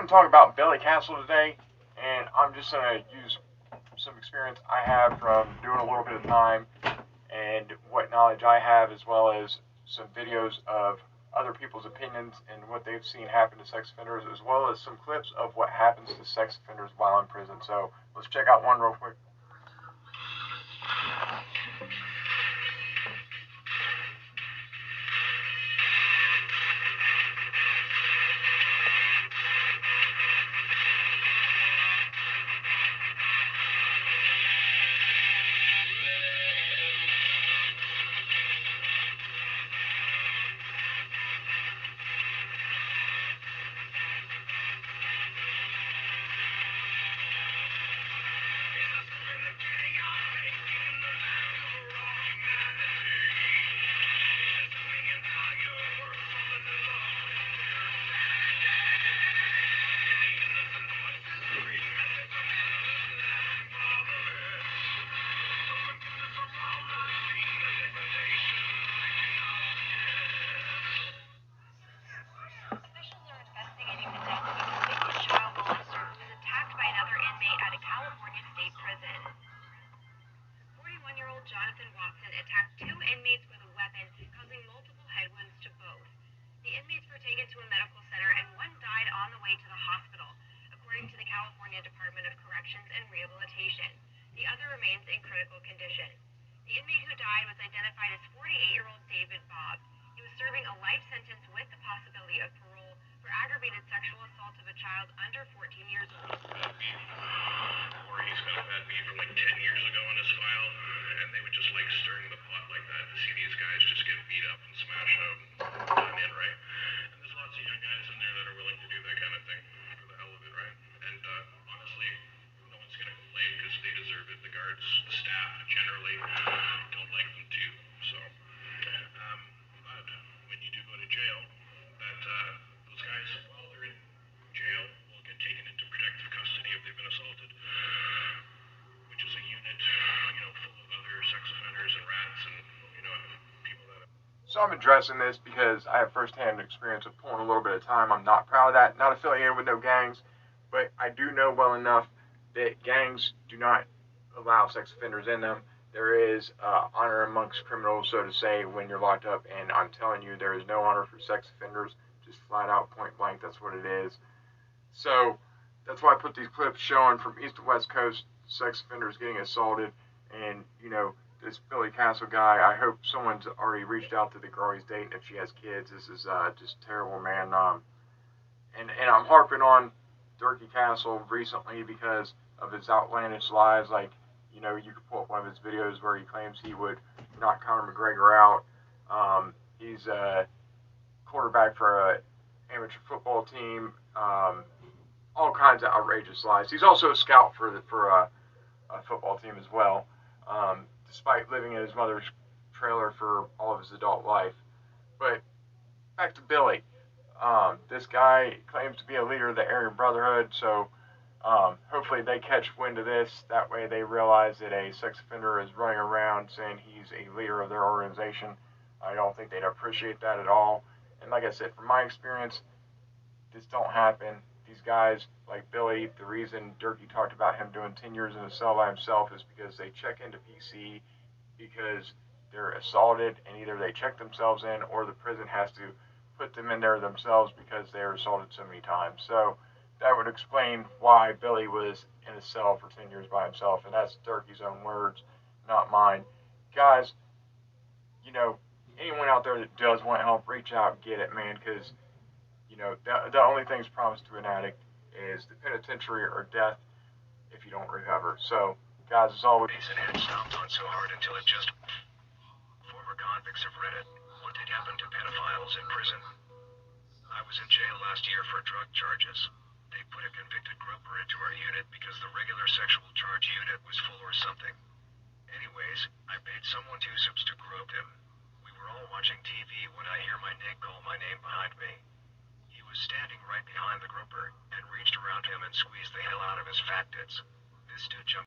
going to talk about Billy Castle today, and I'm just going to use some experience I have from doing a little bit of time and what knowledge I have, as well as some videos of other people's opinions and what they've seen happen to sex offenders, as well as some clips of what happens to sex offenders while in prison. So let's check out one real quick. Attacked two inmates with a weapon, causing multiple head wounds to both. The inmates were taken to a medical center and one died on the way to the hospital, according to the California Department of Corrections and Rehabilitation. The other remains in critical condition. The inmate who died was identified as 48-year-old David Bobb. He was serving a life sentence with the possibility of parole for aggravated sexual assault of a child under 14 years old. Or he's got a bad beat from like 10 years ago on his file, and they would just like stirring the pot like that to see these guys just get beat up and smashed out and done in, right? And there's lots of young guys in there that are willing to do that kind of thing for the hell of it, right? And honestly, no one's going to complain because they deserve it. The guards, the staff generally don't like them too. So, but when you do go to jail, that those guys, while they're in jail, will get taken into protective custody if they've been assaulted, which is a unit, full of other sex offenders and rats and, people that... So I'm addressing this because I have firsthand experience with pulling a little bit of time. I'm not proud of that, not affiliated with no gangs, but I do know well enough that gangs do not allow sex offenders in them. There is honor amongst criminals, so to say, when you're locked up, and I'm telling you, there is no honor for sex offenders, just flat out, point blank, that's what it is. So that's why I put these clips showing from East to West Coast sex offenders getting assaulted, and, this Billy Castle guy, I hope someone's already reached out to the girl he's dating if she has kids. This is just terrible, man. And I'm harping on Derkie Castle recently because of his outlandish lies. Like, you could pull up one of his videos where he claims he would knock Conor McGregor out. He's a quarterback for an amateur football team. All kinds of outrageous lies. He's also a scout for a football team as well, despite living in his mother's trailer for all of his adult life. But back to Billy. This guy claims to be a leader of the Aryan Brotherhood, so hopefully they catch wind of this. That way they realize that a sex offender is running around saying he's a leader of their organization. I don't think they'd appreciate that at all. And like I said, from my experience, this don't happen. These guys, like Billy, the reason Derkie talked about him doing 10 years in a cell by himself is because they check into PC because they're assaulted, and either they check themselves in or the prison has to put them in there themselves because they were assaulted so many times. So that would explain why Billy was in a cell for 10 years by himself, and that's Derkie's own words, not mine. Guys, anyone out there that does want help, reach out, get it, man, because the only things promised to an addict is the penitentiary or death if you don't recover. So, guys, as always... His head stomped on so hard until it just... Former convicts have read it. What did happen to pedophiles in prison? I was in jail last year for drug charges. They put a convicted groper into our unit because the regular sexual charge unit was full or something. Anyways, I paid someone 2 soups to grope him. We were all watching TV when I hear my neck call my name behind me. He was standing right behind the groper and reached around him and squeezed the hell out of his fat tits. This dude jumped